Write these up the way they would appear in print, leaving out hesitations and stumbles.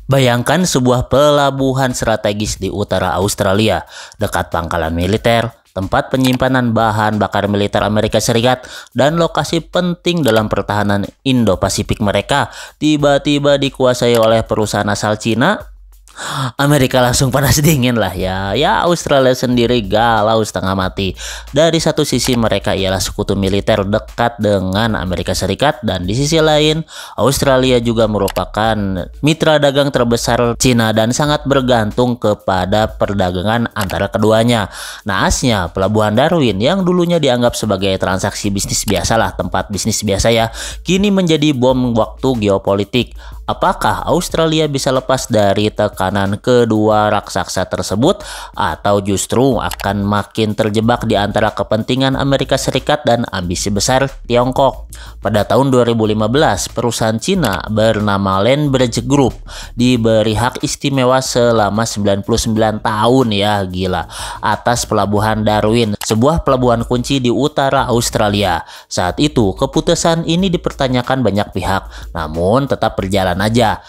Bayangkan sebuah pelabuhan strategis di utara Australia, dekat pangkalan militer, tempat penyimpanan bahan bakar militer Amerika Serikat, dan lokasi penting dalam pertahanan Indo-Pasifik mereka, tiba-tiba dikuasai oleh perusahaan asal Cina. Amerika langsung panas dingin lah ya. Ya, Australia sendiri galau setengah mati. Dari satu sisi mereka ialah sekutu militer dekat dengan Amerika Serikat, dan di sisi lain Australia juga merupakan mitra dagang terbesar Cina dan sangat bergantung kepada perdagangan antara keduanya. Naasnya, pelabuhan Darwin yang dulunya dianggap sebagai transaksi bisnis biasalah, tempat bisnis biasa ya, kini menjadi bom waktu geopolitik. Apakah Australia bisa lepas dari tekanan kedua raksasa tersebut, atau justru akan makin terjebak di antara kepentingan Amerika Serikat dan ambisi besar Tiongkok? Pada tahun 2015, perusahaan Cina bernama Land Bridge Group diberi hak istimewa selama 99 tahun ya, gila, atas pelabuhan Darwin, sebuah pelabuhan kunci di utara Australia. Saat itu, keputusan ini dipertanyakan banyak pihak, namun tetap berjalan aja.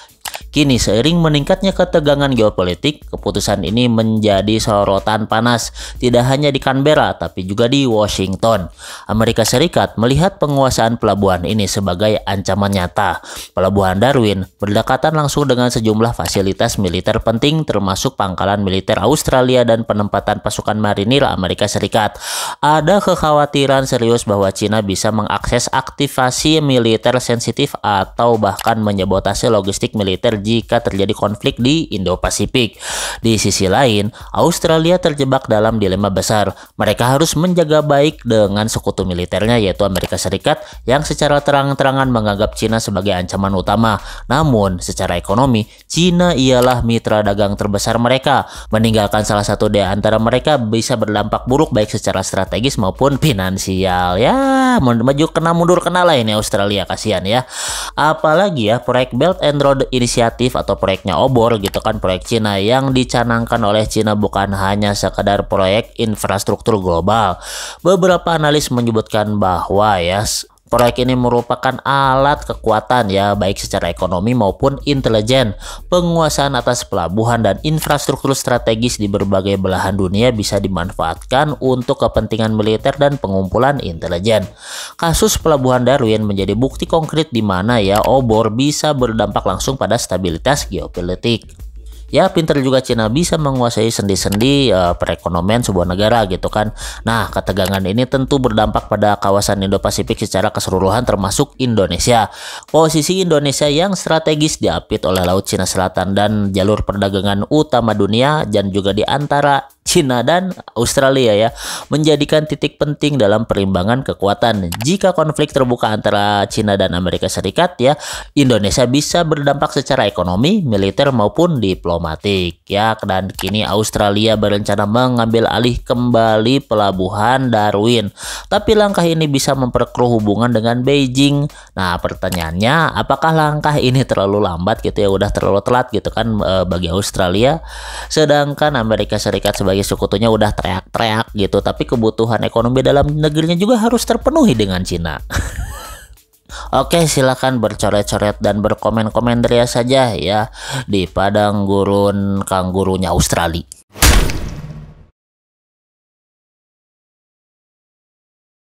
Kini seiring meningkatnya ketegangan geopolitik, keputusan ini menjadi sorotan panas tidak hanya di Canberra tapi juga di Washington. Amerika Serikat melihat penguasaan pelabuhan ini sebagai ancaman nyata. Pelabuhan Darwin berdekatan langsung dengan sejumlah fasilitas militer penting termasuk pangkalan militer Australia dan penempatan pasukan marinir Amerika Serikat. Ada kekhawatiran serius bahwa Cina bisa mengakses aktivasi militer sensitif atau bahkan menyabotase logistik militer jika terjadi konflik di Indo-Pasifik. Di sisi lain, Australia terjebak dalam dilema besar. Mereka harus menjaga baik dengan sekutu militernya yaitu Amerika Serikat yang secara terang-terangan menganggap Cina sebagai ancaman utama. Namun, secara ekonomi, Cina ialah mitra dagang terbesar mereka. Meninggalkan salah satu di antara mereka bisa berdampak buruk baik secara strategis maupun finansial. Ya, maju kena mundur kena lah ini Australia, kasihan ya. Apalagi ya, proyek Belt and Road Initiative atau proyeknya obor gitu kan, proyek Cina yang dicanangkan oleh Cina bukan hanya sekadar proyek infrastruktur global. Beberapa analis menyebutkan bahwa ya, proyek ini merupakan alat kekuatan ya, baik secara ekonomi maupun intelijen. Penguasaan atas pelabuhan dan infrastruktur strategis di berbagai belahan dunia bisa dimanfaatkan untuk kepentingan militer dan pengumpulan intelijen. Kasus pelabuhan Darwin menjadi bukti konkret di mana ya obor bisa berdampak langsung pada stabilitas geopolitik. Ya, pinter juga Cina bisa menguasai sendi-sendi perekonomian sebuah negara gitu kan. Nah, ketegangan ini tentu berdampak pada kawasan Indo-Pasifik secara keseluruhan termasuk Indonesia. Posisi Indonesia yang strategis diapit oleh Laut Cina Selatan dan jalur perdagangan utama dunia dan juga di antara Cina dan Australia ya, menjadikan titik penting dalam perimbangan kekuatan. Jika konflik terbuka antara Cina dan Amerika Serikat ya, Indonesia bisa berdampak secara ekonomi, militer maupun diplomatik ya. Dan kini Australia berencana mengambil alih kembali pelabuhan Darwin. Tapi langkah ini bisa memperkeruh hubungan dengan Beijing. Nah, pertanyaannya, apakah langkah ini terlalu lambat gitu ya, udah terlalu telat gitu kan bagi Australia, sedangkan Amerika Serikat sebagai sekutunya udah teriak-teriak gitu, tapi kebutuhan ekonomi dalam negerinya juga harus terpenuhi dengan Cina. Oke, silakan bercoret-coret dan berkomen-komen saja ya di padang gurun kanggurunya Australia.